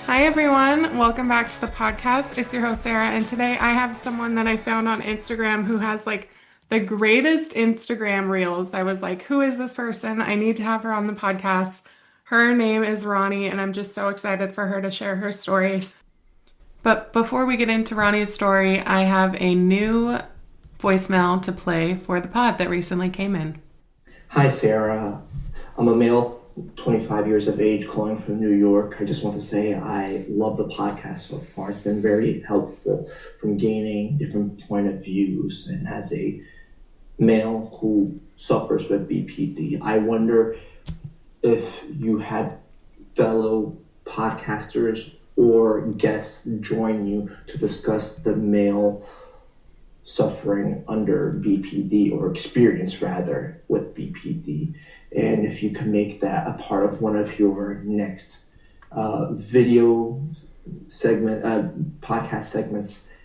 Hi, everyone. Welcome back to the podcast. It's your host, Sarah. And today I have someone that I found on Instagram who has like the greatest Instagram reels. I was like, who is this person? I need to have her on the podcast. Her name is Roni, and I'm just so excited for her to share her story. But before we get into Roni's story, I have a new voicemail to play for the pod that recently came in. Hi, Sarah. I'm a male, 25 years of age, calling from New York. I just want to say I love the podcast so far. It's been very helpful from gaining different point of views. And as a male who suffers with BPD, I wonder if you had fellow podcasters or guests join you to discuss the male suffering under BPD, or experience rather with BPD, and if you can make that a part of one of your next video segment, podcast segments,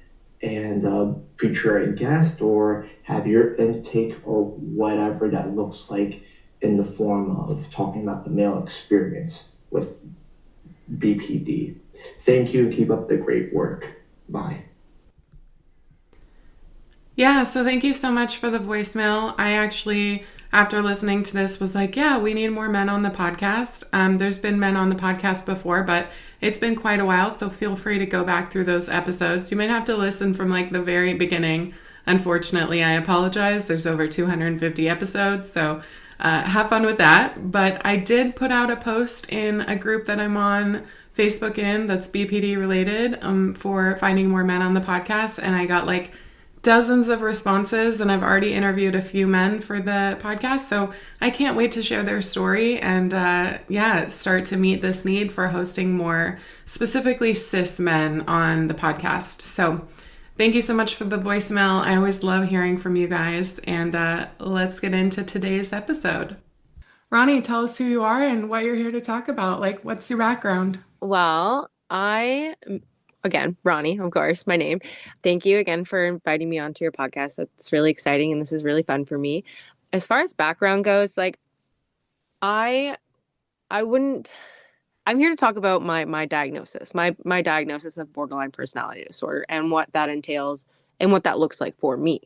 and feature a guest or have your intake or whatever that looks like in the form of talking about the male experience with BPD. Thank you and keep up the great work. Bye. Yeah, so thank you so much for the voicemail. I actually, after listening to this, was like, yeah, we need more men on the podcast. There's been men on the podcast before, but it's been quite a while, so feel free to go back through those episodes. You might have to listen from like the very beginning. Unfortunately, I apologize. There's over 250 episodes, so have fun with that. But I did put out a post in a group that I'm on Facebook that's BPD related, for finding more men on the podcast, and I got like dozens of responses, and I've already interviewed a few men for the podcast, so I can't wait to share their story and start to meet this need for hosting more specifically cis men on the podcast. So thank you so much for the voicemail. I always love hearing from you guys, and let's get into today's episode. Roni, tell us who you are and what you're here to talk about. Like, what's your background? Well, again, Roni, of course, my name. Thank you again for inviting me onto your podcast. That's really exciting, and this is really fun for me. As far as background goes, like I wouldn't. I'm here to talk about my diagnosis, my diagnosis of borderline personality disorder, and what that entails and what that looks like for me.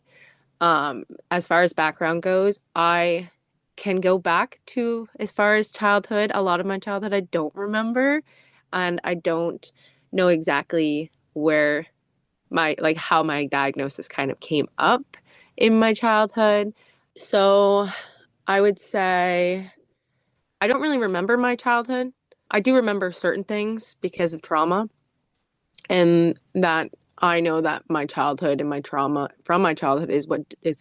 As far as background goes, I can go back to as far as childhood. A lot of my childhood I don't remember, and I don't know exactly where how my diagnosis kind of came up in my childhood. So I would say I don't really remember my childhood. I do remember certain things because of trauma, and that I know that my childhood and my trauma from my childhood is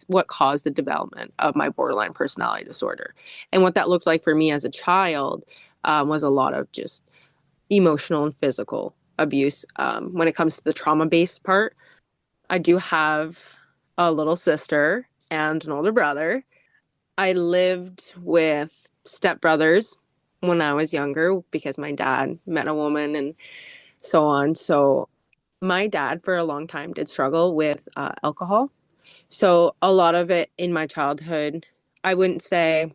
what caused the development of my borderline personality disorder. And what that looked like for me as a child was a lot of just emotional and physical abuse. When it comes to the trauma-based part, I do have a little sister and an older brother. I lived with stepbrothers when I was younger because my dad met a woman and so on. So my dad for a long time did struggle with alcohol. So a lot of it in my childhood, I wouldn't say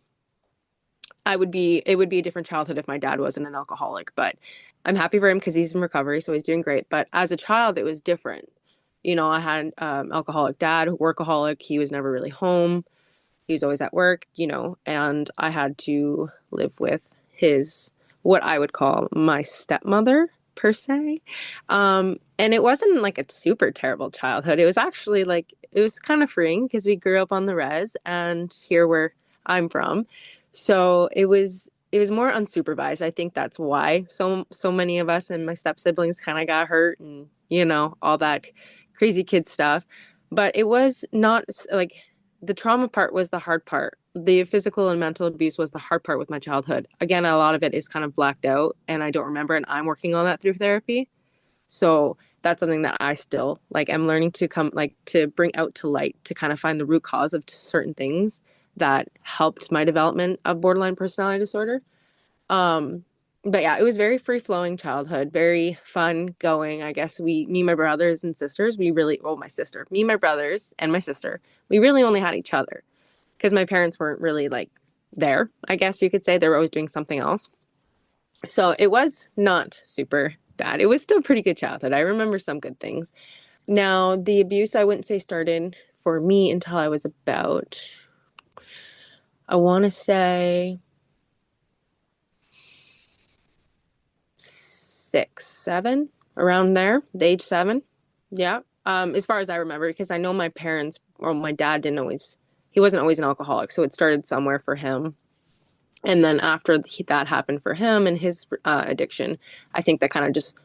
it would be a different childhood if my dad wasn't an alcoholic, but I'm happy for him because he's in recovery, so he's doing great. But as a child, it was different. You know, I had alcoholic dad, workaholic. He was never really home. He was always at work, and I had to live with what I would call my stepmother per se. And it wasn't like a super terrible childhood. It was actually it was kind of freeing because we grew up on the res and here where I'm from. So it was more unsupervised. I think that's why so many of us and my step siblings kind of got hurt and, all that crazy kid stuff. But it was not like the trauma part was the hard part. The physical and mental abuse was the hard part with my childhood. Again, a lot of it is kind of blacked out and I don't remember, and I'm working on that through therapy. So that's something that I still am learning to to bring out to light, to kind of find the root cause of certain things that helped my development of borderline personality disorder. But yeah, it was very free flowing childhood, very fun going. I guess me, my brothers and sisters, my sister, me, my brothers and my sister, we really only had each other because my parents weren't really there. I guess you could say they were always doing something else. So it was not super bad. It was still a pretty good childhood. I remember some good things. Now, the abuse I wouldn't say started for me until I was about, I want to say 6, 7, around there, the age 7. Yeah. As far as I remember, because I know my parents or my dad didn't always, he wasn't always an alcoholic. So it started somewhere for him. And then after that happened for him and his addiction, I think that kind of just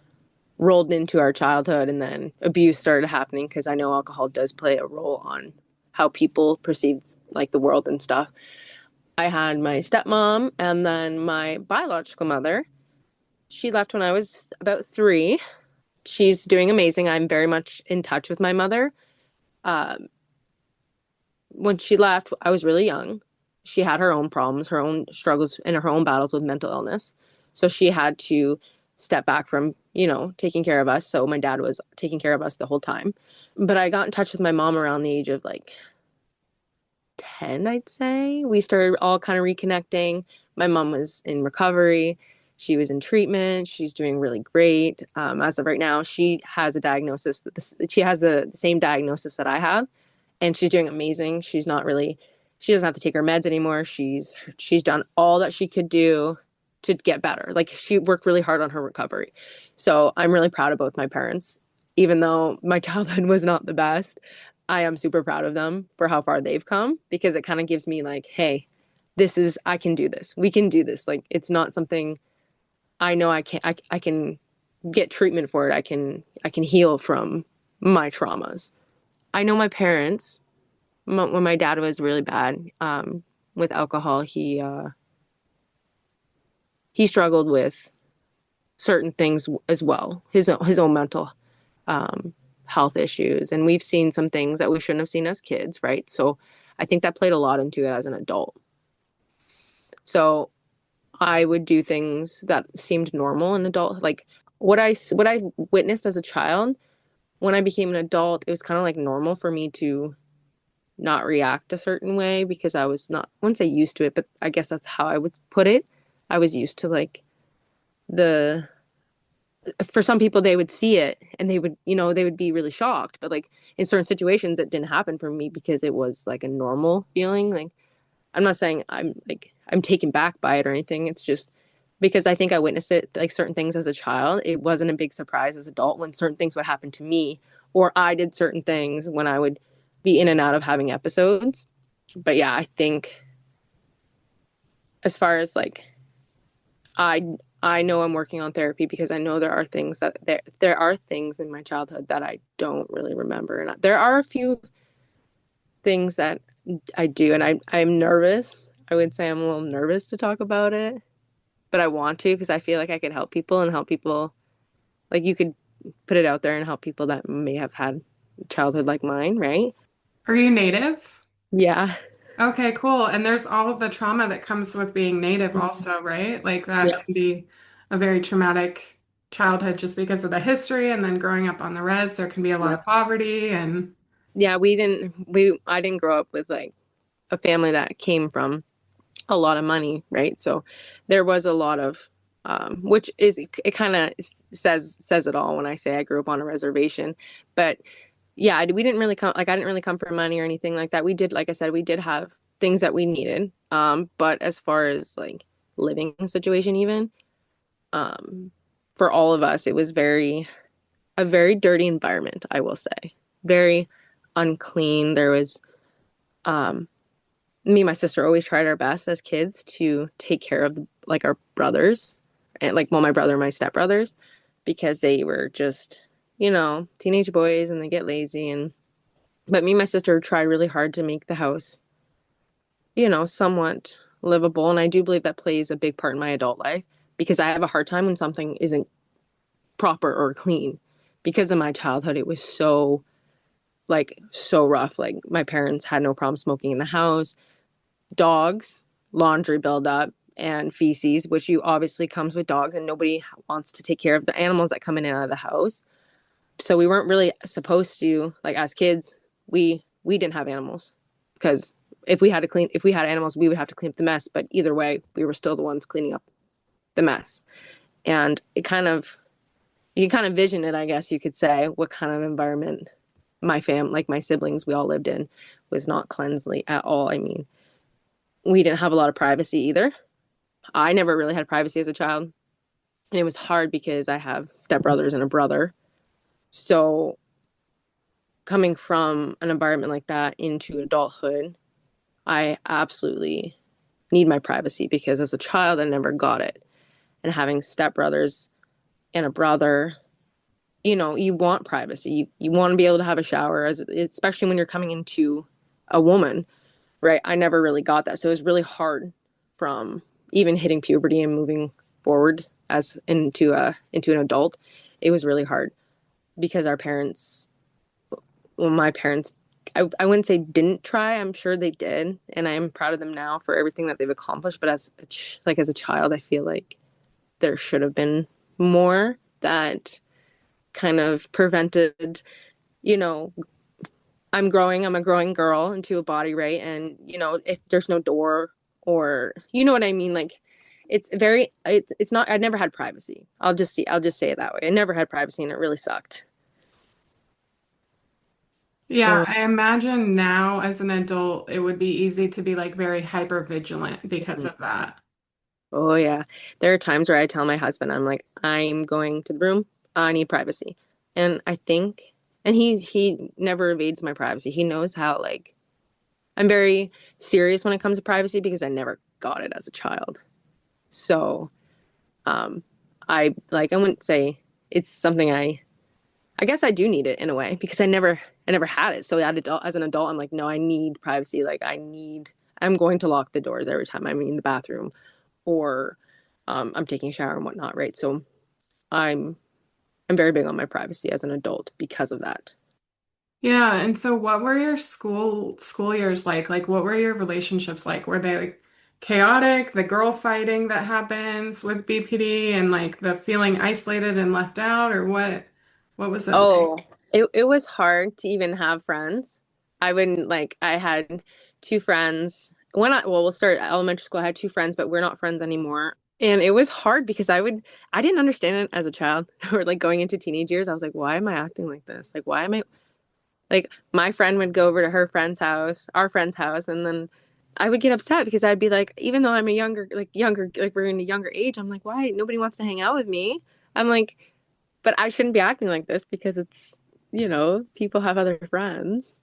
rolled into our childhood, and then abuse started happening because I know alcohol does play a role on how people perceive like the world and stuff. I had my stepmom and then my biological mother. She left when I was about 3. She's doing amazing. I'm very much in touch with my mother. Um, when she left, I was really young. She had her own problems, her own struggles, and her own battles with mental illness. So she had to step back from, taking care of us. So my dad was taking care of us the whole time. But I got in touch with my mom around the age of like 10, I'd say. We started all kind of reconnecting. My mom was in recovery. She was in treatment. She's doing really great. As of right now, she has a diagnosis. She has the same diagnosis that I have, and she's doing amazing. She doesn't have to take her meds anymore. She's done all that she could do to get better. Like, she worked really hard on her recovery. So I'm really proud of both my parents. Even though my childhood was not the best, I am super proud of them for how far they've come, because it kind of gives me like, hey, I can do this. We can do this. Like, it's not something I know I can get treatment for it. I can heal from my traumas. I know my parents, when my dad was really bad with alcohol, he struggled with certain things as well, his own mental um, health issues, and we've seen some things that we shouldn't have seen as kids, right? So I think that played a lot into it as an adult. So I would do things that seemed normal in adult, like what I witnessed as a child. When I became an adult, it was kind of like normal for me to not react a certain way, because I was not, I wouldn't say used to it, but I guess that's how I would put it. I was used to like the, for some people they would see it and they would be really shocked, but like in certain situations it didn't happen for me because it was like a normal feeling. Like, I'm not saying I'm taken back by it or anything. It's just because I think I witnessed it, like certain things as a child. It wasn't a big surprise as an adult when certain things would happen to me, or I did certain things when I would be in and out of having episodes. But yeah, I think as far as like, I I know I'm working on therapy because I know there are things in my childhood that I don't really remember, and there are a few things that I do, and I'm nervous. I would say I'm a little nervous to talk about it, but I want to because I feel like I could help people and help people. Like, you could put it out there and help people that may have had childhood like mine, right? Are you native? Yeah. Okay, cool. And there's all of the trauma that comes with being native also, right? Like that Yeah. can be a very traumatic childhood just because of the history, and then growing up on the res, there can be a lot Yeah. of poverty and Yeah, I didn't grow up with like a family that came from a lot of money, right? So there was a lot of which is, it kind of says it all when I say I grew up on a reservation. But yeah, we didn't really come, like, I didn't really come from money or anything like that. We did, like I said, we did have things that we needed. But as far as like living situation, even um for all of us, it was a very dirty environment, I will say. Very unclean. There was um me and my sister always tried our best as kids to take care of like our brothers, and like, well, my brother and my stepbrothers, because they were just, teenage boys and they get lazy. And but me and my sister tried really hard to make the house, somewhat livable. And I do believe that plays a big part in my adult life, because I have a hard time when something isn't proper or clean. Because of my childhood, it was so rough. Like, my parents had no problem smoking in the house, dogs, laundry buildup, and feces, which you obviously comes with dogs, and nobody wants to take care of the animals that come in and out of the house. So we weren't really supposed to, like, as kids, we didn't have animals, because if we had animals, we would have to clean up the mess. But either way, we were still the ones cleaning up the mess. And it kind of, you can kind of vision it, I guess you could say, what kind of environment like my siblings, we all lived in, was not cleanly at all. I mean, we didn't have a lot of privacy either. I never really had privacy as a child. And it was hard because I have stepbrothers and a brother. So coming from an environment like that into adulthood, I absolutely need my privacy because as a child, I never got it. And having stepbrothers and a brother, you want privacy. You want to be able to have a shower, especially when you're coming into a woman, right? I never really got that. So it was really hard from even hitting puberty and moving forward as into an adult. It was really hard because my parents, I wouldn't say didn't try. I'm sure they did, and I'm proud of them now for everything that they've accomplished. But as a child, I feel like there should have been more that kind of prevented, you know, I'm a growing girl into a body, right? And, if there's no door or, you know what I mean? Like, it's not, I never had privacy. I'll just say it that way. I never had privacy and it really sucked. Yeah, Uh, I imagine now as an adult, it would be easy to be like very hyper vigilant because of that. oh yeah. There are times where I tell my husband, I'm like, I'm going to the room. I need privacy. And I think, and he never evades my privacy. He knows how, like, I'm very serious when it comes to privacy because I never got it as a child. So, um, I wouldn't say it's something I guess I do need it in a way because I never had it. So as an adult, I'm like, no, I need privacy. I'm going to lock the doors every time I'm in the bathroom or, I'm taking a shower and whatnot. Right. So I'm, I'm very big on my privacy as an adult because of that. Yeah, and so what were your school years like? Like what were your relationships like? Were they like chaotic, the girl fighting that happens with BPD and like the feeling isolated and left out or what was it like? Oh, it was hard to even have friends. I had two friends. We'll start elementary school. I had two friends, but we're not friends anymore. And it was hard because I didn't understand it as a child or like going into teenage years. I was like, why am I acting like this? Like, why am I like my friend would go over to her friend's house, our friend's house, and then I would get upset because I'd be like, even though I'm a younger, like we're in a younger age, I'm like, why nobody wants to hang out with me? I'm like, but I shouldn't be acting like this because people have other friends.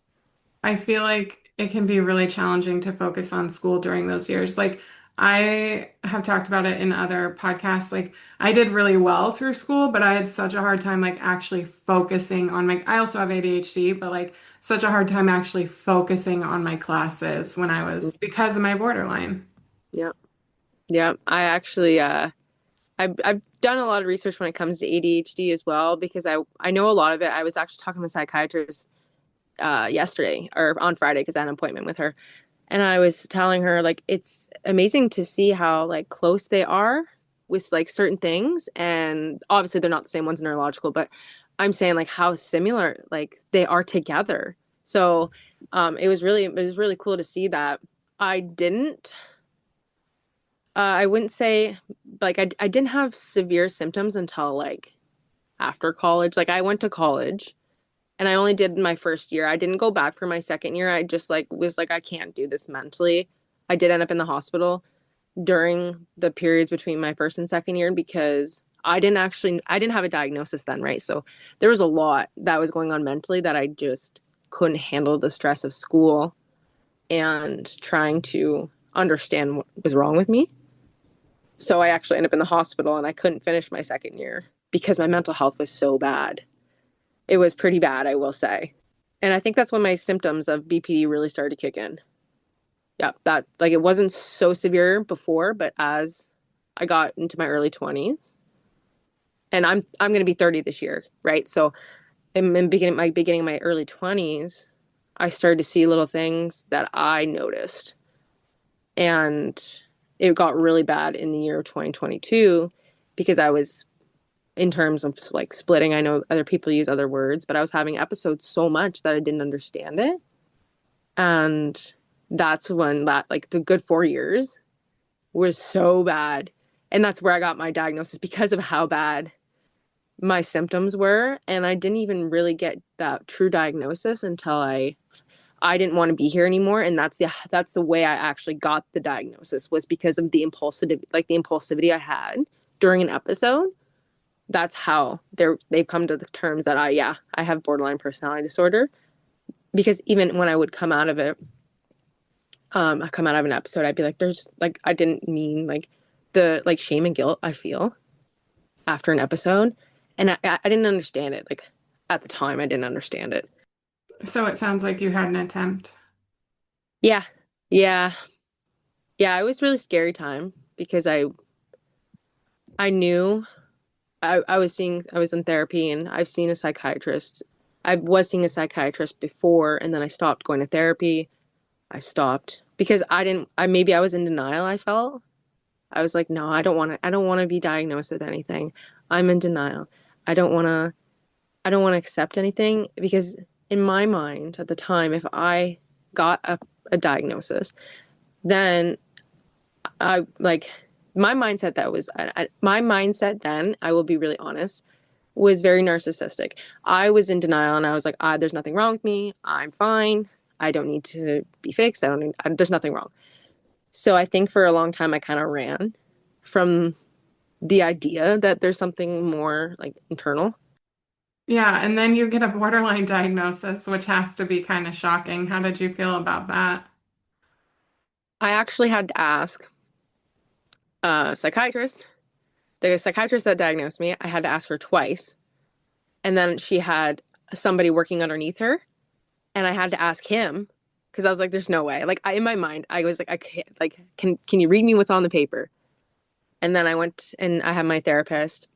I feel like it can be really challenging to focus on school during those years. Like, I have talked about it in other podcasts. Like, I did really well through school, but I had such a hard time, like, actually focusing on I also have ADHD, but like, such a hard time actually focusing on my classes when I was because of my borderline. Yeah. Yeah. I've done a lot of research when it comes to ADHD as well because I know a lot of it. I was actually talking to a psychiatrist yesterday or on Friday because I had an appointment with her. And I was telling her like it's amazing to see how like close they are with like certain things. And obviously they're not the same ones neurological, but I'm saying like how similar like they are together. So it was really cool to see that. I didn't I wouldn't say like I didn't have severe symptoms until like after college. Like I went to college and I only did my first year. I didn't go back for my second year. I just like was like I can't do this mentally. I did end up in the hospital during the periods between my first and second year because I didn't have a diagnosis then, right? So there was a lot that was going on mentally that I just couldn't handle the stress of school and trying to understand what was wrong with me. So I actually ended up in the hospital and I couldn't finish my second year because my mental health was so bad. It was pretty bad, I will say. And I think that's when my symptoms of BPD really started to kick in. Yeah, that like it wasn't so severe before, but as I got into my early 20s, and I'm going to be 30 this year, right? So in beginning of my early 20s, I started to see little things that I noticed. And it got really bad in the year of 2022 because I was in terms of like splitting. I know other people use other words, but I was having episodes so much that I didn't understand it. And that's when that like the good 4 years was so bad. And that's where I got my diagnosis because of how bad my symptoms were. And I didn't even really get that true diagnosis until I didn't want to be here anymore. And that's the way I actually got the diagnosis, was because of the impulsivity I had during an episode. That's how they've come to the terms that I have borderline personality disorder. Because even when I would come out of it, I come out of an episode, I'd be like, there's like, I didn't mean like the like shame and guilt I feel after an episode. And I didn't understand it. Like at the time, I didn't understand it. So it sounds like you had an attempt. Yeah. Yeah. Yeah. It was really scary time because I knew I was in therapy and I've seen a psychiatrist. I was seeing a psychiatrist before, and then I stopped going to therapy. I stopped because maybe I was in denial, I felt. I was like, no, I don't want to be diagnosed with anything. I'm in denial. I don't want to, I don't want to accept anything because in my mind at the time, if I got a diagnosis, then I like my mindset that was my mindset then, I will be really honest, was very narcissistic. I was in denial and I was like, there's nothing wrong with me. I'm fine. I don't need to be fixed. There's nothing wrong. So I think for a long time I kind of ran from the idea that there's something more like internal. Yeah, and then you get a borderline diagnosis, which has to be kind of shocking. How did you feel about that? I actually had to ask a psychiatrist, the psychiatrist that diagnosed me, I had to ask her twice. And then she had somebody working underneath her, and I had to ask him because I was like, there's no way. Like in my mind, I was like, I can't, like, can you read me what's on the paper? And then I went and I had my therapist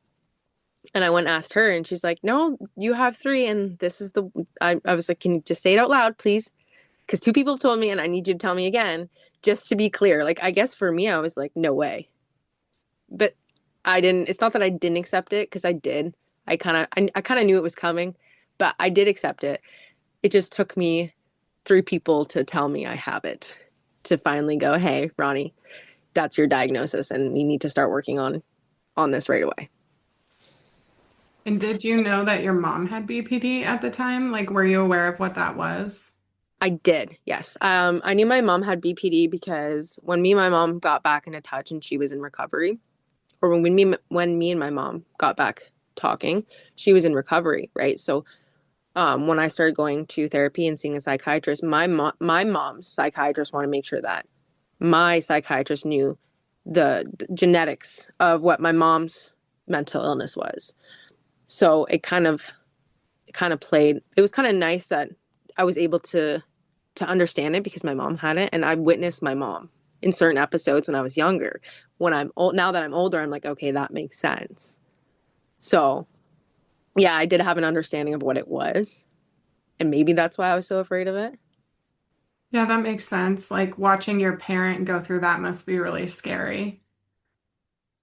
and I went and asked her and she's like, no, you have three. And this is I was like, can you just say it out loud, please? Because two people told me and I need you to tell me again, just to be clear. Like, I guess for me, I was like, no way. But it's not that I didn't accept it because I did. I kind of knew it was coming, but I did accept it. It just took me three people to tell me I have it to finally go, hey, Roni, that's your diagnosis and you need to start working on this right away. And did you know that your mom had BPD at the time? Like, were you aware of what that was? I did, yes. I knew my mom had BPD because when me and my mom got back into touch and she was in recovery, or when me and my mom got back talking, she was in recovery, right? So when I started going to therapy and seeing a psychiatrist, my mom's psychiatrist wanted to make sure that my psychiatrist knew the genetics of what my mom's mental illness was. So it kind of played. It was kind of nice that I was able to understand it because my mom had it, and I witnessed my mom in certain episodes when I was younger. When I'm old, now that I'm older, I'm like, okay, that makes sense. So yeah, I did have an understanding of what it was, and maybe that's why I was so afraid of it. Yeah, that makes sense. Like, watching your parent go through that must be really scary.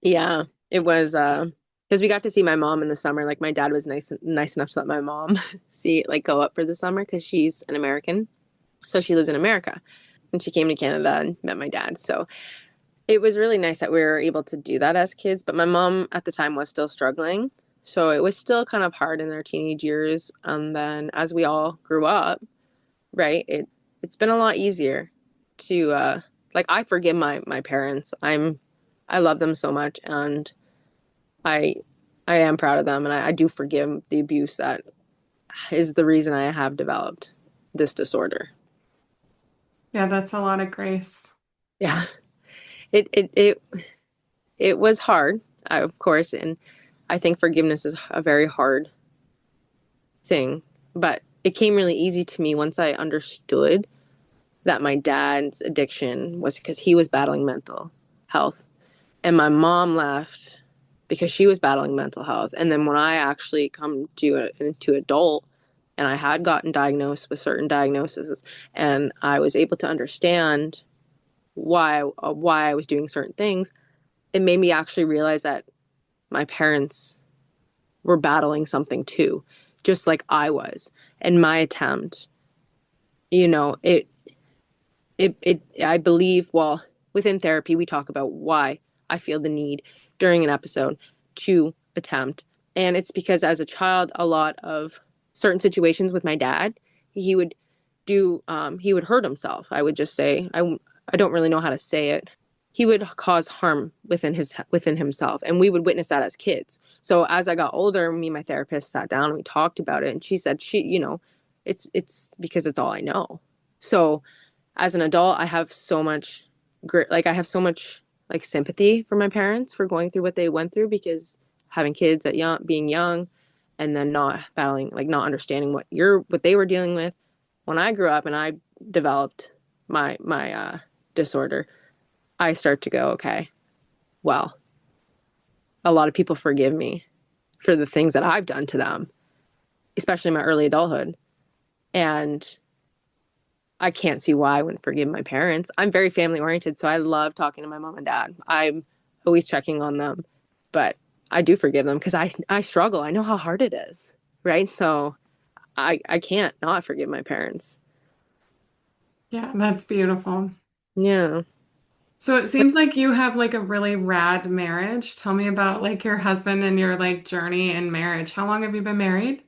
Yeah, it was because we got to see my mom in the summer. Like my dad was nice enough to let my mom see like go up for the summer because she's an American. So she lives in America. And she came to Canada and met my dad. So it was really nice that we were able to do that as kids. But my mom at the time was still struggling. So it was still kind of hard in their teenage years. And then as we all grew up, right, it's been a lot easier to like I forgive my parents. I love them so much and I I am proud of them and I do forgive the abuse that is the reason I have developed this disorder. Yeah, that's a lot of grace. Yeah. It it was hard, of course, and I think forgiveness is a very hard thing, but it came really easy to me once I understood that my dad's addiction was because he was battling mental health and my mom left because she was battling mental health. And then when I actually come into adult and I had gotten diagnosed with certain diagnoses and I was able to understand why I was doing certain things, it made me actually realize that my parents were battling something too, just like I was. And my attempt, you know, I believe, well, within therapy, we talk about why I feel the need during an episode to attempt. And it's because as a child, a lot of certain situations with my dad, he would he would hurt himself. I would just say, I don't really know how to say it. He would cause harm within himself, and we would witness that as kids. So as I got older, me and my therapist sat down and we talked about it, and she said it's because it's all I know. So as an adult, I have so much grit, like I have so much like sympathy for my parents for going through what they went through, because having kids at being young, and then not battling, like not understanding what they were dealing with. When I grew up and I developed my disorder, I start to go, okay, well, a lot of people forgive me for the things that I've done to them, especially in my early adulthood. And I can't see why I wouldn't forgive my parents. I'm very family oriented, so I love talking to my mom and dad. I'm always checking on them, but I do forgive them because I struggle. I know how hard it is, right? So I can't not forgive my parents. Yeah, that's beautiful. Yeah. So it seems like you have like a really rad marriage. Tell me about like your husband and your like journey in marriage. How long have you been married?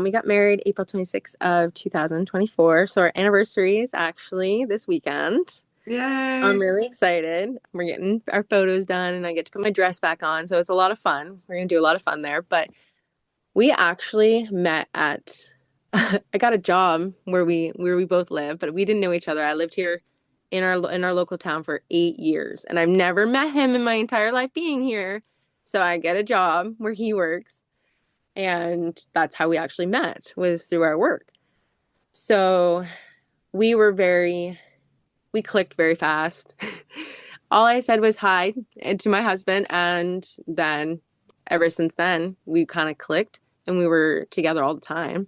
We got married April 26th of 2024. So our anniversary is actually this weekend. I'm Yay. really excited. We're getting our photos done and I get to put my dress back on. So it's a lot of fun. We're going to do a lot of fun there. But we actually met at I got a job where we both live, but we didn't know each other. I lived here in our local town for 8 years, and I've never met him in my entire life being here. So I get a job where he works, and that's how we actually met, was through our work. So we were very we clicked very fast. All I said was hi to my husband, and then ever since then we kind of clicked and we were together all the time.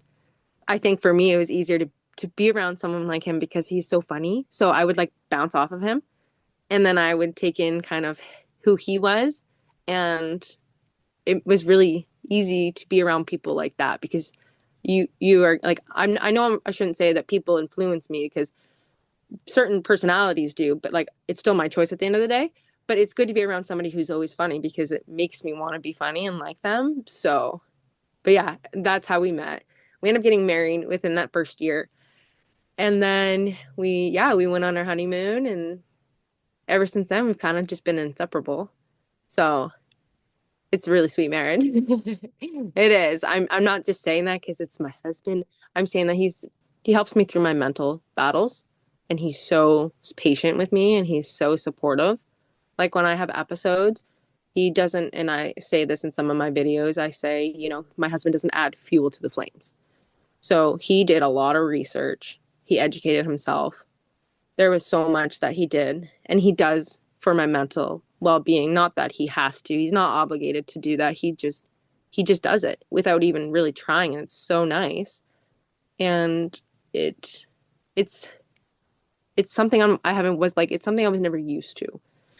I think for me it was easier to be around someone like him because he's so funny. So I would like bounce off of him, and then I would take in kind of who he was, and it was really easy to be around people like that because you are like I know I shouldn't say that people influence me because certain personalities do, but like it's still my choice at the end of the day. But it's good to be around somebody who's always funny because it makes me want to be funny and like them. So, but yeah, that's how we met. We ended up getting married within that first year. And then we went on our honeymoon, and ever since then we've kind of just been inseparable. So it's a really sweet marriage. It is. I'm not just saying that because it's my husband. I'm saying that he helps me through my mental battles, and he's so patient with me and he's so supportive. Like when I have episodes, he doesn't, and I say this in some of my videos, I say, my husband doesn't add fuel to the flames. So he did a lot of research. He educated himself. There was so much that he did, and he does for my mental well-being. Not that he has to. He's not obligated to do that. He just does it without even really trying, and it's so nice. And it's something I haven't was like it's something I was never used to.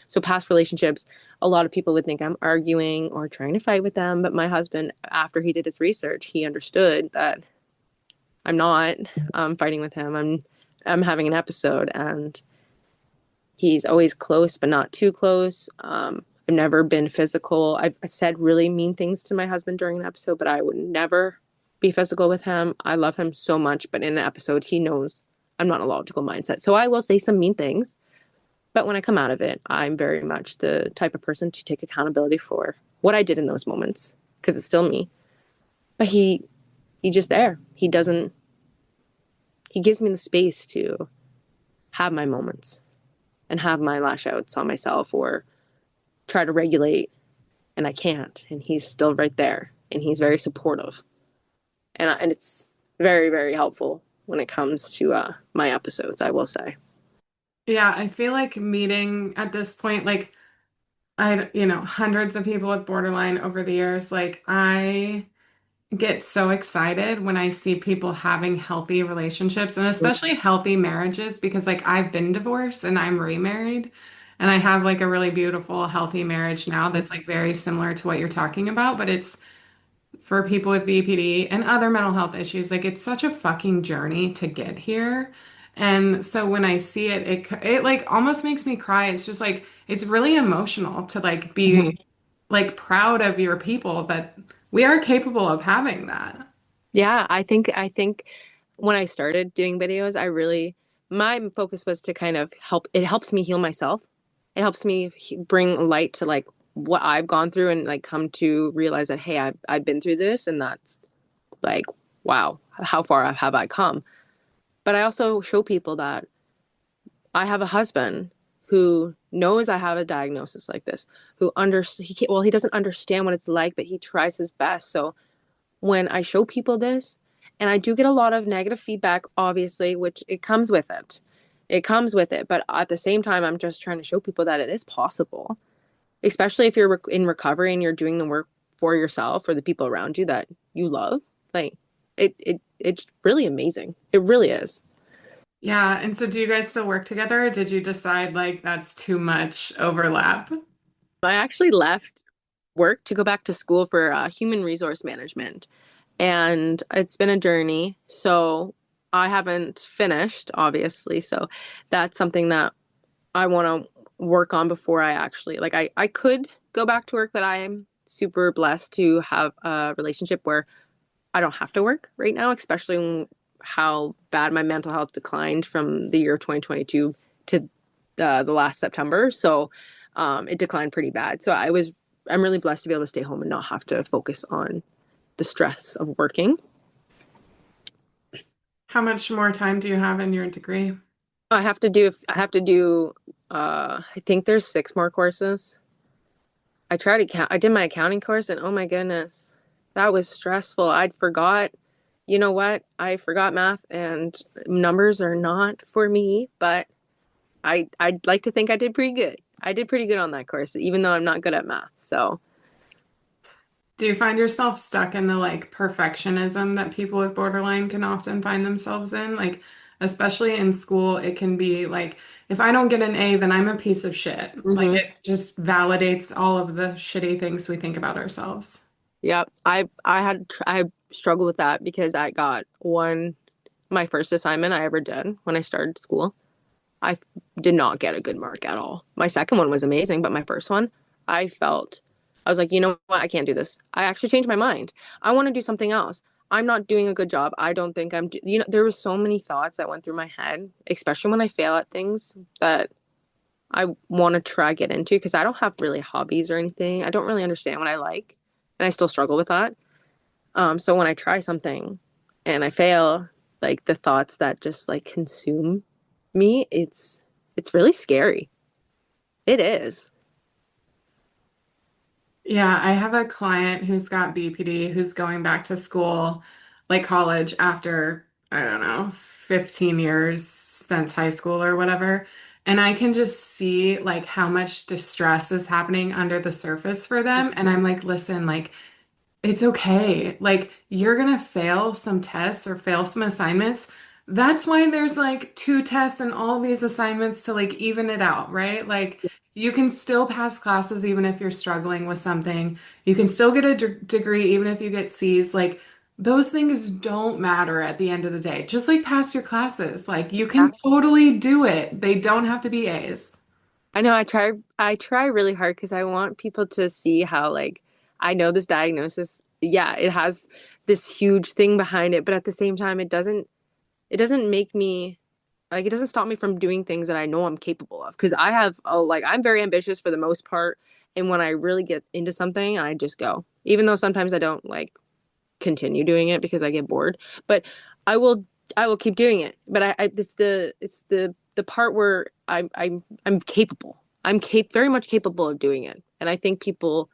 So past relationships, a lot of people would think I'm arguing or trying to fight with them, but my husband, after he did his research, he understood that I'm not fighting with him. I'm having an episode, and he's always close, but not too close. I've never been physical. I've said really mean things to my husband during an episode, but I would never be physical with him. I love him so much, but in an episode, he knows I'm not a logical mindset. So I will say some mean things, but when I come out of it, I'm very much the type of person to take accountability for what I did in those moments because it's still me. But he just there. He gives me the space to have my moments and have my lash outs on myself or try to regulate, and I can't. And he's still right there, and he's very supportive, and it's very, very helpful when it comes to my episodes, I will say. Yeah, I feel like meeting at this point, like hundreds of people with borderline over the years, like I get so excited when I see people having healthy relationships and especially healthy marriages because like I've been divorced and I'm remarried and I have like a really beautiful healthy marriage now that's like very similar to what you're talking about, but it's for people with BPD and other mental health issues. Like it's such a fucking journey to get here. And so when I see it, it like almost makes me cry. It's just like it's really emotional to like be Mhm. like proud of your people that we are capable of having that. Yeah, I think when I started doing videos, I really my focus was to kind of help it helps me heal myself. It helps me bring light to like what I've gone through and like come to realize that hey, I've been through this and that's like wow, how far have I come? But I also show people that I have a husband who knows I have a diagnosis like this, who he doesn't understand what it's like, but he tries his best. So when I show people this, and I do get a lot of negative feedback, obviously, which it comes with it. It comes with it. But at the same time, I'm just trying to show people that it is possible, especially if you're in recovery and you're doing the work for yourself or the people around you that you love. Like it's really amazing. It really is. Yeah, and so do you guys still work together, or did you decide like that's too much overlap? I actually left work to go back to school for human resource management. And it's been a journey. So I haven't finished, obviously. So that's something that I want to work on before I actually, like, I could go back to work, but I am super blessed to have a relationship where I don't have to work right now, especially how bad my mental health declined from the year 2022 to the last September. So it declined pretty bad. So I'm really blessed to be able to stay home and not have to focus on the stress of working. How much more time do you have in your degree? I think there's 6 more courses. I did my accounting course and oh my goodness, that was stressful. You know what? I forgot math and numbers are not for me, but I'd like to think I did pretty good. I did pretty good on that course, even though I'm not good at math. So, Do you find yourself stuck in the like perfectionism that people with borderline can often find themselves in? Like, especially in school, it can be like, if I don't get an A, then I'm a piece of shit. Like, hmm it just validates all of the shitty things we think about ourselves. yeah, I struggled with that because I got my first assignment I ever did when I started school. I did not get a good mark at all. My second one was amazing, but my first one, I was like, you know what? I can't do this. I actually changed my mind. I want to do something else. I'm not doing a good job. I don't think there were so many thoughts that went through my head, especially when I fail at things that I want to try get into because I don't have really hobbies or anything. I don't really understand what I like, and I still struggle with that. So when I try something and I fail, like the thoughts that just like consume me, it's really scary. It is. Yeah, I have a client who's got BPD who's going back to school, like college, after, I don't know, 15 years since high school or whatever. And I can just see like how much distress is happening under the surface for them. And I'm like, listen, like, it's okay. Like, you're gonna fail some tests or fail some assignments. That's why there's like two tests and all these assignments to like even it out, right? Like, you can still pass classes even if you're struggling with something. You can still get a degree even if you get C's. Like, those things don't matter at the end of the day. Just like pass your classes. Like, you can totally do it. They don't have to be A's. I know I try really hard because I want people to see how like I know this diagnosis, yeah, it has this huge thing behind it, but at the same time it doesn't make me like it doesn't stop me from doing things that I know I'm capable of because I'm very ambitious for the most part and when I really get into something, I just go. Even though sometimes I don't like continue doing it because I get bored. But I will I will keep doing it. But it's the part where I'm capable. Very much capable of doing it. And I think people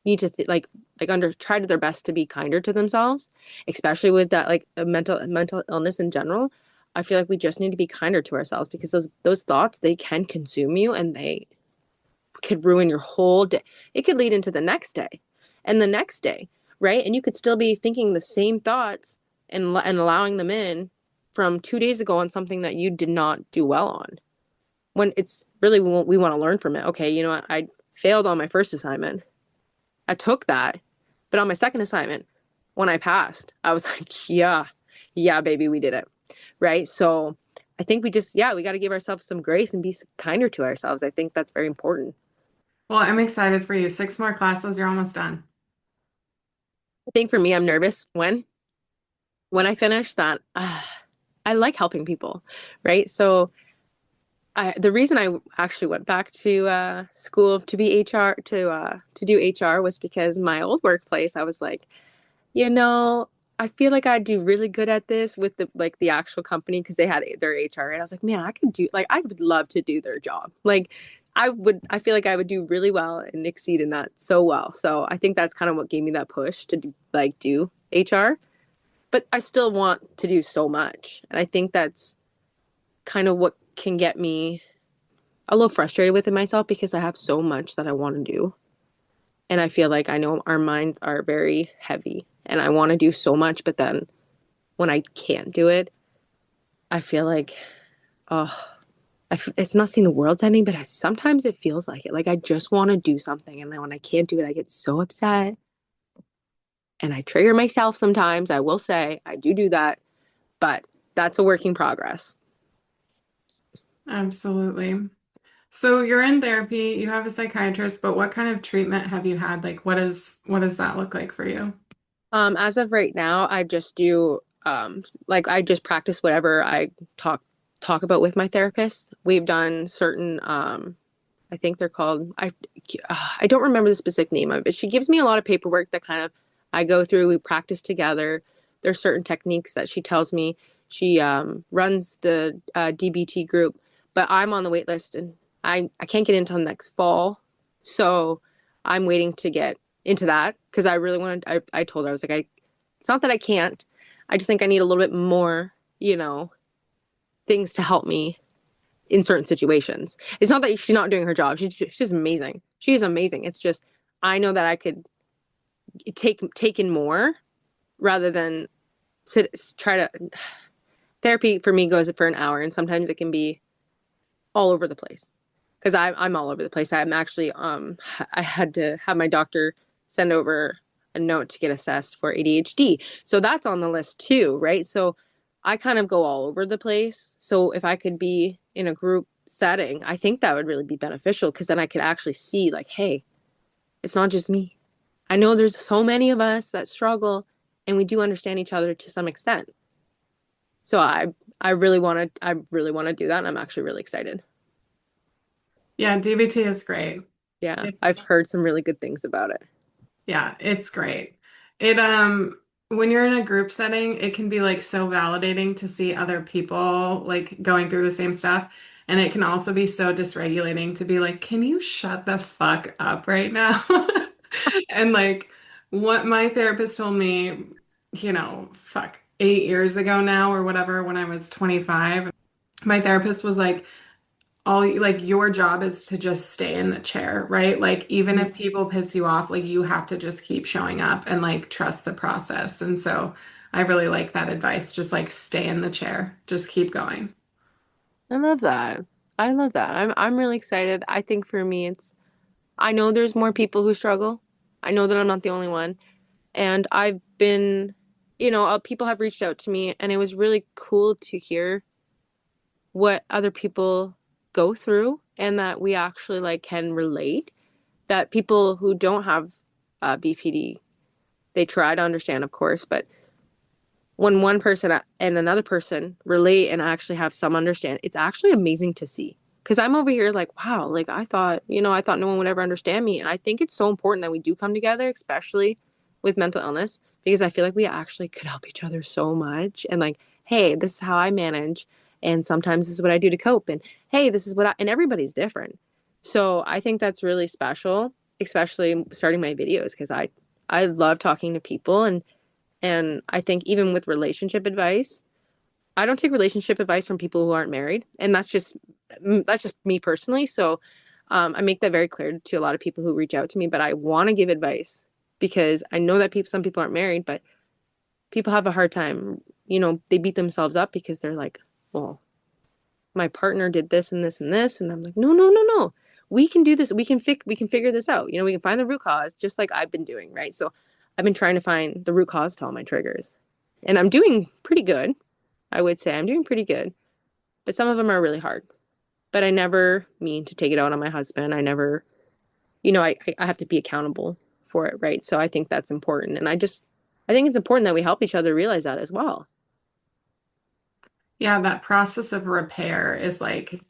need to try to their best to be kinder to themselves, especially with that like a mental illness in general. I feel like we just need to be kinder to ourselves because those thoughts they can consume you and they could ruin your whole day. It could lead into the next day and the next day, right? And you could still be thinking the same thoughts and allowing them in from 2 days ago on something that you did not do well on. When it's really we want to learn from it. Okay, you know what? I failed on my first assignment. I took that, but on my second assignment, when I passed, I was like, yeah, yeah, baby, we did it. Right. So I think we just, yeah, we got to give ourselves some grace and be kinder to ourselves. I think that's very important. Well, I'm excited for you. 6 more classes, you're almost done. I think for me, I'm nervous when I finish that. I like helping people, right? So the reason I actually went back to school to be HR to do HR was because my old workplace, I was like, you know, I feel like I'd do really good at this with the actual company because they had their HR, and I was like, man, I would love to do their job. Like I feel like I would do really well and exceed in that so well. So I think that's kind of what gave me that push to do HR. But I still want to do so much. And I think that's kind of what can get me a little frustrated within myself because I have so much that I want to do. And I feel like I know our minds are very heavy and I want to do so much, but then when I can't do it, I feel like, oh, it's not seeing the world's ending, but sometimes it feels like it. Like I just want to do something. And then when I can't do it, I get so upset and I trigger myself sometimes. I will say I do that, but that's a work in progress. Absolutely. So you're in therapy, you have a psychiatrist, but what kind of treatment have you had? Like what does that look like for you? As of right now, I just do like I just practice whatever I talk about with my therapist. We've done certain I think they're called I don't remember the specific name of it, but she gives me a lot of paperwork that kind of I go through, we practice together. There's certain techniques that she tells me. She runs the DBT group, but I'm on the wait list and I can't get into next fall. So I'm waiting to get into that because I really wanted I told her I was like it's not that I can't. I just think I need a little bit more, things to help me in certain situations. It's not that she's not doing her job. She's amazing. She is amazing. It's just I know that I could take in more rather than try to therapy for me goes for an hour and sometimes it can be all over the place because I'm all over the place. I'm actually I had to have my doctor send over a note to get assessed for ADHD. So that's on the list too, right? So I kind of go all over the place. So if I could be in a group setting, I think that would really be beneficial because then I could actually see like, hey, it's not just me. I know there's so many of us that struggle and we do understand each other to some extent. So I really want to do that and I'm actually really excited. Yeah, DBT is great. Yeah, I've heard some really good things about it. Yeah, it's great. It when you're in a group setting, it can be like so validating to see other people like going through the same stuff. And it can also be so dysregulating to be like, can you shut the fuck up right now? And like what my therapist told me, fuck, 8 years ago now or whatever, when I was 25, my therapist was like, like your job is to just stay in the chair, right? Like even if people piss you off, like you have to just keep showing up and like trust the process. And so I really like that advice. Just like stay in the chair. Just keep going. I love that. I love that. I'm really excited. I think for me it's I know there's more people who struggle. I know that I'm not the only one. And I've been, people have reached out to me and it was really cool to hear what other people go through and that we actually like can relate. That people who don't have BPD, they try to understand, of course, but when one person and another person relate and actually have some understand, it's actually amazing to see. Because I'm over here like, wow, like I thought no one would ever understand me. And I think it's so important that we do come together, especially with mental illness, because I feel like we actually could help each other so much. And like, hey, this is how I manage. And sometimes this is what I do to cope. And hey, this is and everybody's different. So I think that's really special, especially starting my videos, because I love talking to people and I think even with relationship advice, I don't take relationship advice from people who aren't married, and that's just me personally. So I make that very clear to a lot of people who reach out to me. But I want to give advice because I know that some people aren't married, but people have a hard time. They beat themselves up because they're like, well, my partner did this and this and this, and I'm like, no, no, no, no. We can do this. We can figure this out. We can find the root cause, just like I've been doing, right? So I've been trying to find the root cause to all my triggers, and I'm doing pretty good. I would say I'm doing pretty good. but some of them are really hard. But I never mean to take it out on my husband. I never, I have to be accountable for it, right? So I think that's important. And I think it's important that we help each other realize that as well. Yeah, that process of repair is like,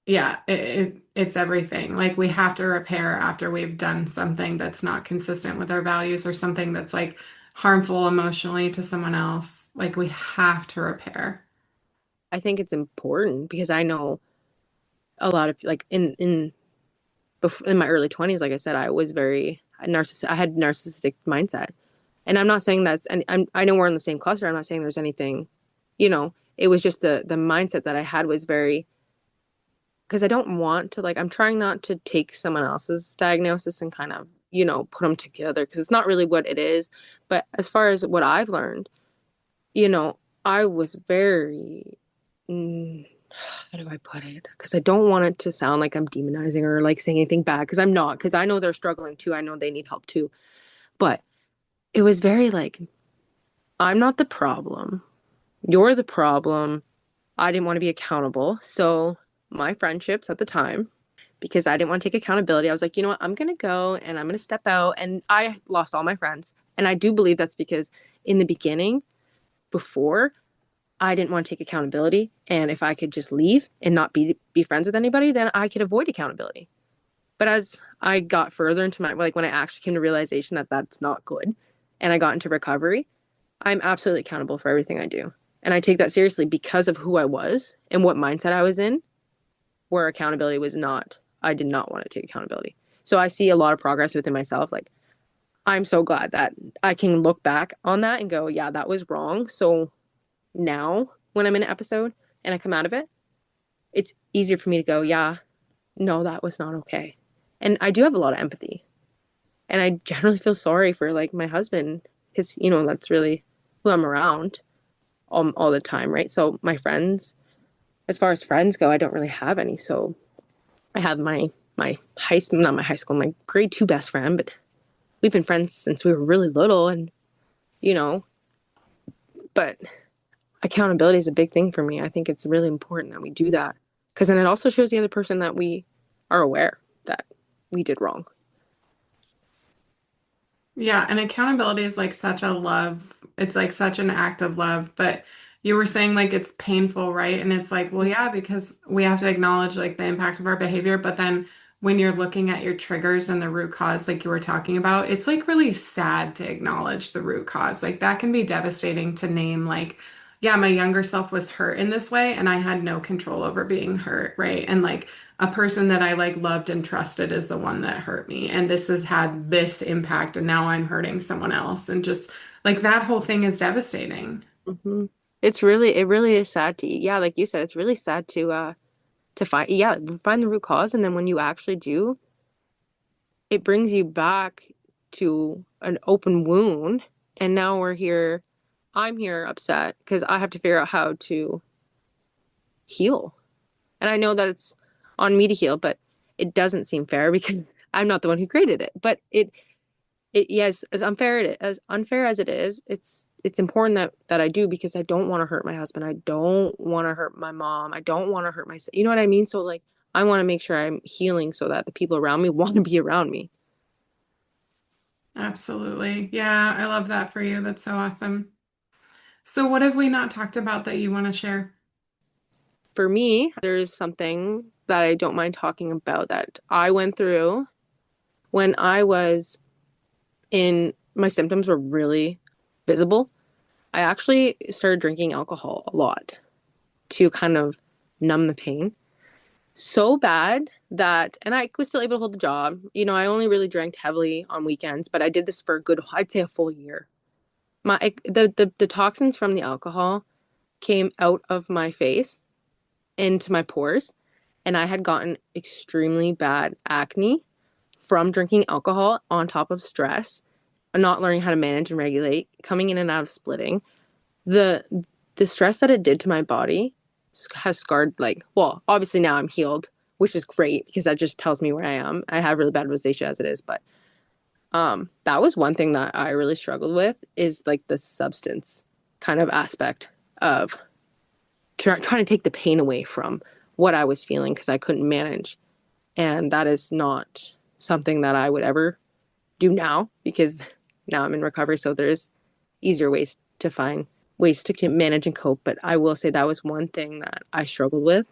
yeah, it's everything. Like we have to repair after we've done something that's not consistent with our values or something that's like harmful emotionally to someone else. Like we have to repair. I think it's important because I know a lot of like in my early 20s, like I said, I was very narcissistic. I had narcissistic mindset. And I'm not saying I know we're in the same cluster. I'm not saying there's anything, it was just the mindset that I had was very, because I don't want to, like, I'm trying not to take someone else's diagnosis and kind of, put them together because it's not really what it is. But as far as what I've learned, you know, I was very, how do I put it? Because I don't want it to sound like I'm demonizing or like saying anything bad because I'm not, because I know they're struggling too. I know they need help too. But it was very like, I'm not the problem. You're the problem. I didn't want to be accountable. So my friendships at the time, because I didn't want to take accountability, I was like, you know what? I'm going to go and I'm going to step out. And I lost all my friends. And I do believe that's because in the beginning, before, I didn't want to take accountability. And if I could just leave and not be friends with anybody, then I could avoid accountability. But as I got further into my, like when I actually came to realization that that's not good and I got into recovery, I'm absolutely accountable for everything I do. And I take that seriously because of who I was and what mindset I was in, where accountability was not, I did not want to take accountability. So I see a lot of progress within myself. Like, I'm so glad that I can look back on that and go, yeah, that was wrong. So now when I'm in an episode and I come out of it, it's easier for me to go, yeah, no, that was not okay. And I do have a lot of empathy. And I generally feel sorry for like my husband because, that's really who I'm around all the time, right? So my friends, as far as friends go, I don't really have any. So I have my high school, not my high school, my grade two best friend, but we've been friends since we were really little, and you know, but accountability is a big thing for me. I think it's really important that we do that because then it also shows the other person that we are aware that we did wrong. Yeah, and accountability is like such a love. It's like such an act of love, but you were saying like it's painful, right? And it's like, well, yeah, because we have to acknowledge like the impact of our behavior, but then when you're looking at your triggers and the root cause, like you were talking about, it's like really sad to acknowledge the root cause. Like that can be devastating to name, like, yeah, my younger self was hurt in this way, and I had no control over being hurt, right? And like a person that I like loved and trusted is the one that hurt me. And this has had this impact, and now I'm hurting someone else. And just like that whole thing is devastating. Mm-hmm. It really is sad to, yeah, like you said, it's really sad to find, yeah, find the root cause. And then when you actually do, it brings you back to an open wound. And now I'm here upset because I have to figure out how to heal. And I know that it's on me to heal, but it doesn't seem fair because I'm not the one who created it. But yes, as unfair as it is, it's important that I do because I don't want to hurt my husband. I don't want to hurt my mom. I don't want to hurt myself. You know what I mean? So like I want to make sure I'm healing so that the people around me want to be around me. Absolutely. Yeah, I love that for you. That's so awesome. So, what have we not talked about that you want to share? For me, there's something that I don't mind talking about that I went through when I was in my symptoms were really visible. I actually started drinking alcohol a lot to kind of numb the pain. So bad that, and I was still able to hold the job. I only really drank heavily on weekends, but I did this for a good, I'd say a full year. The toxins from the alcohol came out of my face into my pores, and I had gotten extremely bad acne from drinking alcohol on top of stress, not learning how to manage and regulate, coming in and out of splitting. The the stress that it did to my body has scarred, like, well, obviously now I'm healed, which is great because that just tells me where I am. I have really bad rosacea as it is, but that was one thing that I really struggled with is like the substance kind of aspect of trying to take the pain away from what I was feeling because I couldn't manage. And that is not something that I would ever do now because now I'm in recovery. So there's easier ways to find ways to manage and cope. But I will say that was one thing that I struggled with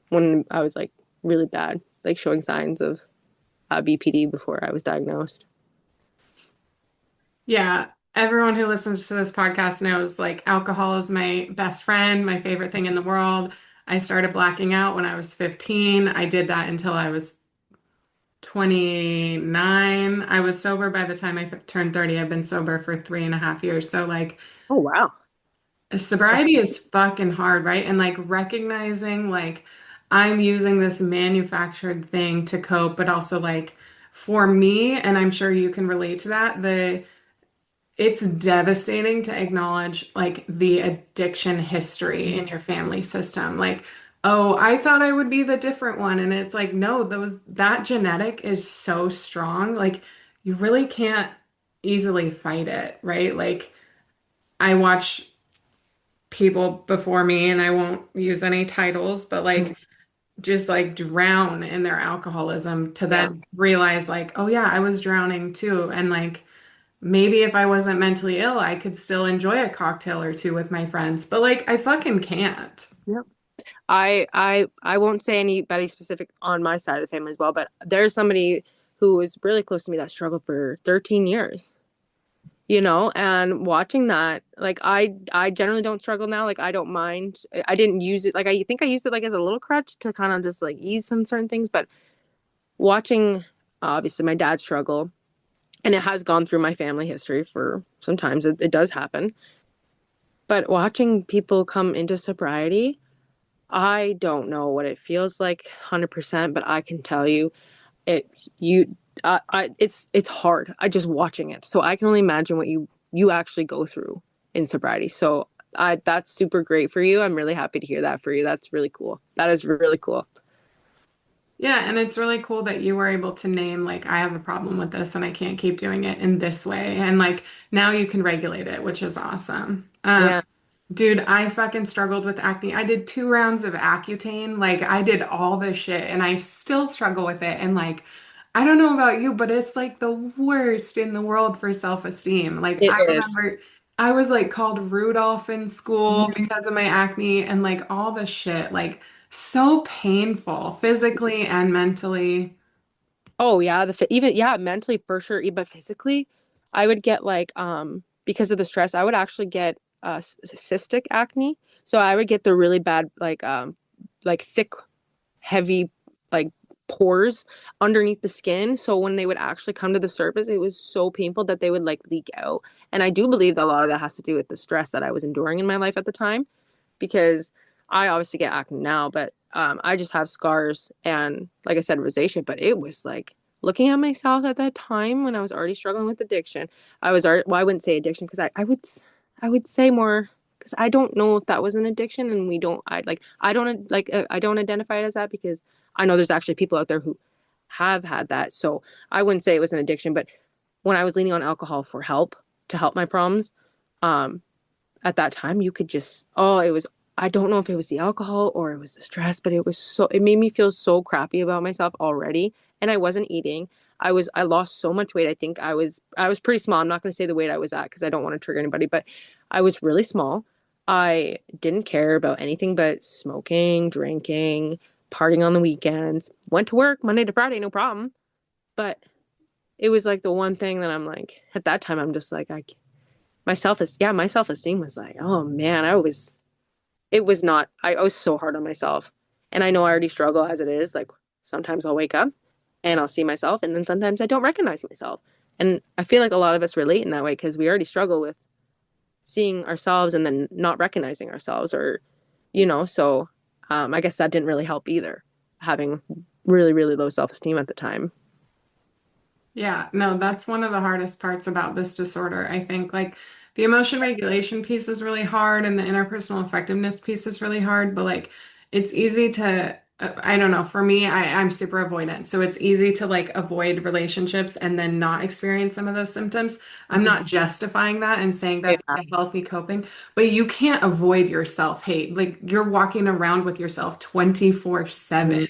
when I was like really bad, like showing signs of BPD before I was diagnosed. Yeah, everyone who listens to this podcast knows like alcohol is my best friend, my favorite thing in the world. I started blacking out when I was 15. I did that until I was 29. I was sober by the time I turned 30. I've been sober for 3.5 years. So, like, Oh, wow. sobriety is fucking hard, right? And like recognizing, like, I'm using this manufactured thing to cope, but also, like, for me, and I'm sure you can relate to that, it's devastating to acknowledge like the addiction history in your family system. Like, oh, I thought I would be the different one. And it's like, no, that genetic is so strong. Like, you really can't easily fight it, right? Like, I watch people before me, and I won't use any titles, but like just like drown in their alcoholism to Yeah. then realize like, oh yeah, I was drowning too. And like maybe if I wasn't mentally ill, I could still enjoy a cocktail or two with my friends, but like I fucking can't. Yep. I won't say anybody specific on my side of the family as well, but there's somebody who was really close to me that struggled for 13 years, and watching that, like I generally don't struggle now. Like I don't mind. I didn't use it. Like I think I used it like as a little crutch to kind of just like ease some certain things, but watching obviously my dad struggle, and it has gone through my family history for sometimes it does happen. But watching people come into sobriety, I don't know what it feels like 100%, but I can tell you it you it's hard. I just watching it. So I can only imagine what you actually go through in sobriety. So I that's super great for you. I'm really happy to hear that for you. That's really cool. That is really cool. Yeah, and it's really cool that you were able to name like I have a problem with this and I can't keep doing it in this way. And like now you can regulate it, which is awesome. Yeah. Dude, I fucking struggled with acne. I did 2 rounds of Accutane. Like, I did all this shit and I still struggle with it. And, like, I don't know about you, but it's like the worst in the world for self-esteem. Like, It I is. remember I was like called Rudolph in school because of my acne and like all the shit. Like, so painful physically and mentally. Oh yeah, even yeah, mentally for sure, but physically, I would get like because of the stress, I would actually get cystic acne. So I would get the really bad like thick, heavy like pores underneath the skin. So when they would actually come to the surface, it was so painful that they would like leak out. And I do believe that a lot of that has to do with the stress that I was enduring in my life at the time because I obviously get acne now, but I just have scars and, like I said, rosacea. But it was like looking at myself at that time when I was already struggling with addiction. I was already, well, I wouldn't say addiction because I would say more because I don't know if that was an addiction, and I don't identify it as that because I know there's actually people out there who have had that. So I wouldn't say it was an addiction, but when I was leaning on alcohol for help to help my problems, um, at that time you could just it was I don't know if it was the alcohol or it was the stress, but it made me feel so crappy about myself already. And I wasn't eating. I lost so much weight. I think I was pretty small. I'm not going to say the weight I was at because I don't want to trigger anybody, but I was really small. I didn't care about anything but smoking, drinking, partying on the weekends. Went to work Monday to Friday, no problem. But it was like the one thing that I'm like, at that time, I'm just like, my self-esteem was like, oh man, it was not, I was so hard on myself. And I know I already struggle as it is. Like sometimes I'll wake up and I'll see myself, and then sometimes I don't recognize myself. And I feel like a lot of us relate in that way because we already struggle with seeing ourselves and then not recognizing ourselves, so I guess that didn't really help either, having really, really low self-esteem at the time. Yeah, no, that's one of the hardest parts about this disorder. I think like the emotion regulation piece is really hard and the interpersonal effectiveness piece is really hard, but like it's easy to I don't know. For me, I'm super avoidant. So it's easy to like avoid relationships and then not experience some of those symptoms. I'm Mhm. not justifying that and saying that's Yeah. a healthy coping, but you can't avoid your self-hate. Like you're walking around with yourself 24/7.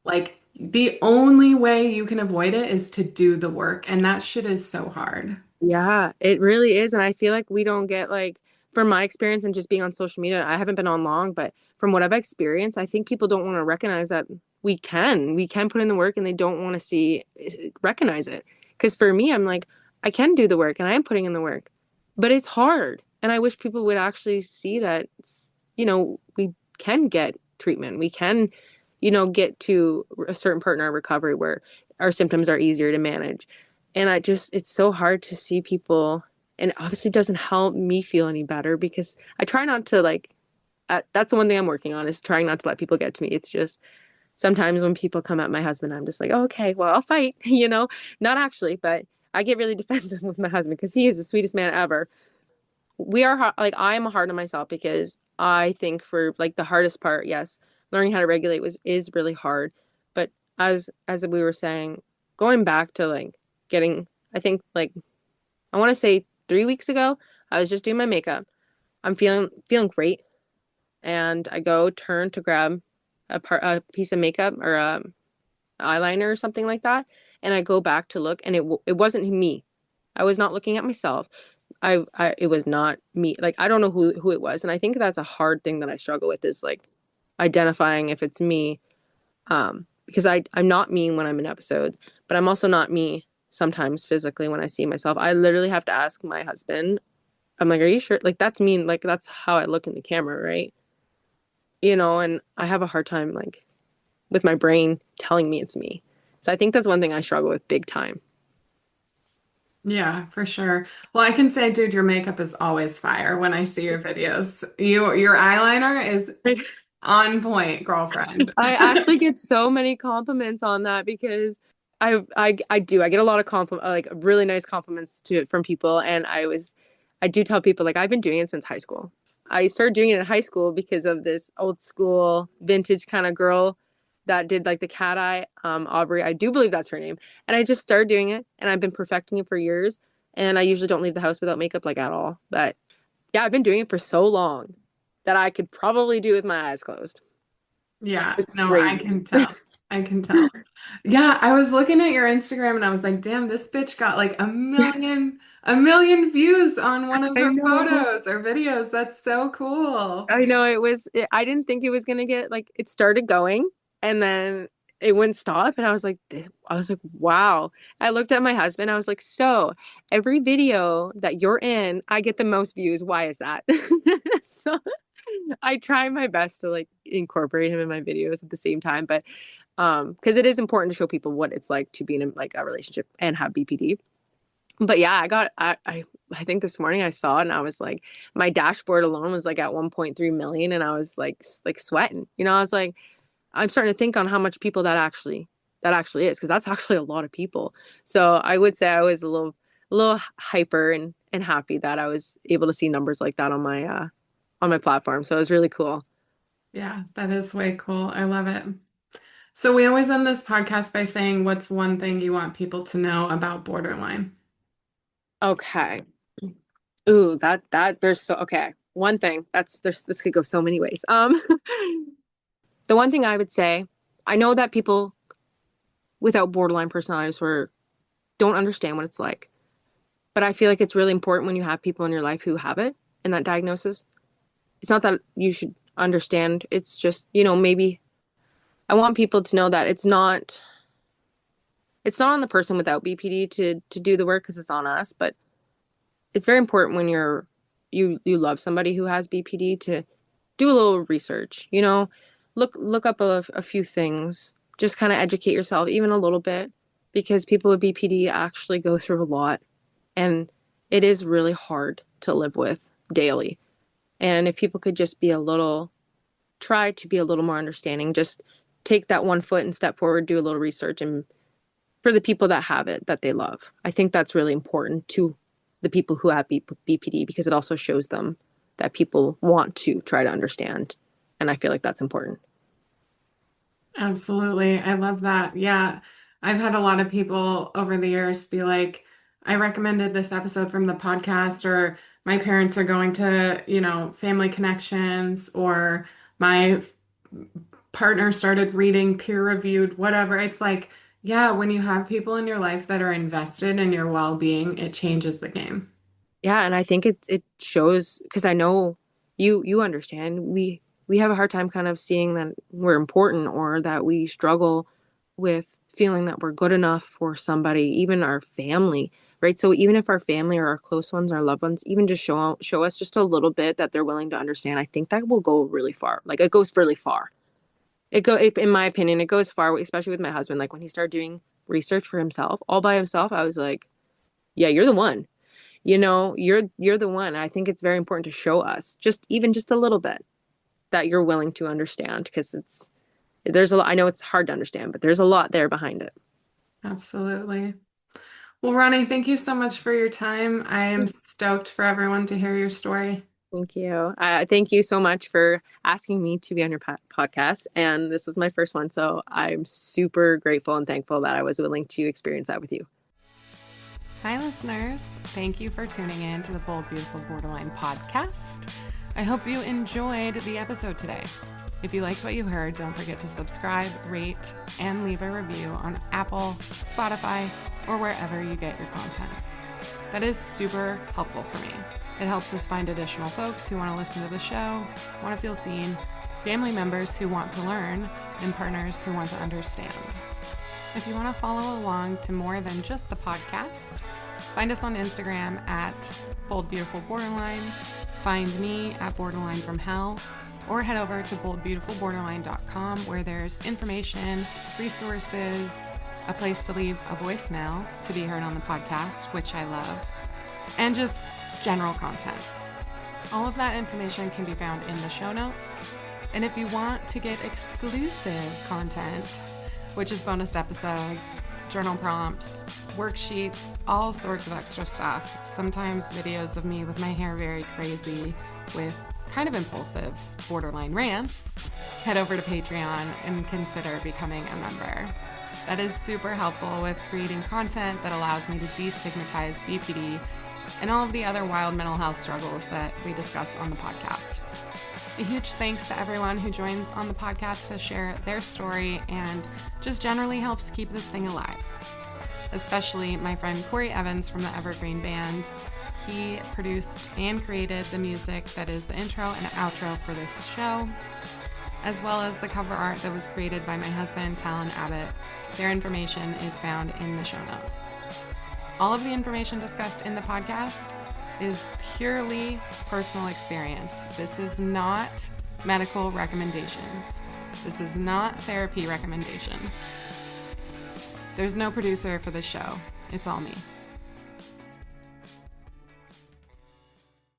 Like the only way you can avoid it is to do the work. And that shit is so hard. Yeah, it really is. And I feel like we don't get like, from my experience and just being on social media, I haven't been on long, but from what I've experienced, I think people don't want to recognize that we can put in the work and they don't want to recognize it. Because for me, I'm like, I can do the work and I am putting in the work, but it's hard. And I wish people would actually see that, we can get treatment. We can, get to a certain part in our recovery where our symptoms are easier to manage. And it's so hard to see people, and it obviously doesn't help me feel any better because I try not to like, that's the one thing I'm working on is trying not to let people get to me. It's just sometimes when people come at my husband, I'm just like, oh, okay, well, I'll fight, not actually, but I get really defensive with my husband because he is the sweetest man ever. Like, I am hard on myself because I think for like the hardest part, yes, learning how to regulate is really hard. But as we were saying, going back to like getting, I think like I want to say 3 weeks ago, I was just doing my makeup. I'm feeling great, and I go turn to grab a piece of makeup or a eyeliner or something like that, and I go back to look, and it wasn't me. I was not looking at myself. It was not me. Like I don't know who it was, and I think that's a hard thing that I struggle with is like identifying if it's me. Because I'm not me when I'm in episodes, but I'm also not me sometimes physically when I see myself. I literally have to ask my husband. I'm like, "Are you sure? Like that's me. Like that's how I look in the camera, right?" And I have a hard time like with my brain telling me it's me. So I think that's one thing I struggle with big time. Yeah, for sure. Well, I can say, dude, your makeup is always fire when I see your videos. Your eyeliner is on point, girlfriend. I actually get so many compliments on that because I get a lot of like really nice compliments from people, and I do tell people like I've been doing it since high school. I started doing it in high school because of this old school vintage kind of girl that did like the cat eye, Aubrey. I do believe that's her name, and I just started doing it, and I've been perfecting it for years. And I usually don't leave the house without makeup like at all. But yeah, I've been doing it for so long that I could probably do it with my eyes closed. Yeah, It's no, I crazy. can tell. I can tell. Yeah, I was looking at your Instagram and I was like, damn, this bitch got like a million views on one of I her know. photos or videos. That's so cool. I know I didn't think it was gonna get like it started going and then it wouldn't stop. And I was like, wow. I looked at my husband. I was like, so every video that you're in, I get the most views. Why is that? So I try my best to like incorporate him in my videos at the same time. But because it is important to show people what it's like to be in like a relationship and have BPD. But yeah, I think this morning I saw it and I was like, my dashboard alone was like at 1.3 million, and I was like sweating. I was like, I'm starting to think on how much people that actually is, because that's actually a lot of people. So I would say I was a little hyper and happy that I was able to see numbers like that on my platform. So it was really cool. Yeah, that is way cool. I love it. So we always end this podcast by saying, what's one thing you want people to know about borderline? Okay. Ooh, that there's so okay. One thing this could go so many ways. The one thing I would say, I know that people without borderline personality disorder don't understand what it's like. But I feel like it's really important when you have people in your life who have it and that diagnosis. It's not that you should understand. It's just, maybe I want people to know that it's not on the person without BPD to do the work because it's on us, but it's very important when you love somebody who has BPD to do a little research, look up a few things, just kind of educate yourself even a little bit because people with BPD actually go through a lot. And it is really hard to live with daily. And if people could just try to be a little more understanding, just take that one foot and step forward, do a little research, and for the people that have it, that they love. I think that's really important to the people who have BPD because it also shows them that people want to try to understand. And I feel like that's important. Absolutely. I love that. Yeah. I've had a lot of people over the years be like, I recommended this episode from the podcast, or my parents are going to, Family Connections, or my partner started reading peer-reviewed, whatever. It's like, yeah, when you have people in your life that are invested in your well-being, it changes the game. Yeah, and I think it shows because I know you understand. We have a hard time kind of seeing that we're important or that we struggle with feeling that we're good enough for somebody, even our family, right? So even if our family or our close ones, our loved ones, even just show us just a little bit that they're willing to understand, I think that will go really far. Like it goes really far. In my opinion, it goes far, especially with my husband. Like when he started doing research for himself, all by himself, I was like, yeah, you're the one. You're the one. I think it's very important to show us just a little bit that you're willing to understand because there's a lot. I know it's hard to understand, but there's a lot there behind it. Absolutely. Well, Ronnie, thank you so much for your time. I am stoked for everyone to hear your story. Thank you. Thank you so much for asking me to be on your podcast. And this was my first one, so I'm super grateful and thankful that I was willing to experience that with you. Hi, listeners. Thank you for tuning in to the Bold, Beautiful Borderline podcast. I hope you enjoyed the episode today. If you liked what you heard, don't forget to subscribe, rate, and leave a review on Apple, Spotify, or wherever you get your content. That is super helpful for me. It helps us find additional folks who want to listen to the show, want to feel seen, family members who want to learn, and partners who want to understand. If you want to follow along to more than just the podcast, find us on Instagram at Bold Beautiful Borderline, find me at Borderline from Hell, or head over to boldbeautifulborderline.com where there's information, resources, a place to leave a voicemail to be heard on the podcast, which I love, and just general content. All of that information can be found in the show notes. And if you want to get exclusive content, which is bonus episodes, journal prompts, worksheets, all sorts of extra stuff, sometimes videos of me with my hair very crazy with kind of impulsive borderline rants, head over to Patreon and consider becoming a member. That is super helpful with creating content that allows me to destigmatize BPD and all of the other wild mental health struggles that we discuss on the podcast. A huge thanks to everyone who joins on the podcast to share their story and just generally helps keep this thing alive. Especially my friend Corey Evans from the Evergreen Band. He produced and created the music that is the intro and outro for this show, as well as the cover art that was created by my husband, Talon Abbott. Their information is found in the show notes. All of the information discussed in the podcast is purely personal experience. This is not medical recommendations. This is not therapy recommendations. There's no producer for this show. It's all me.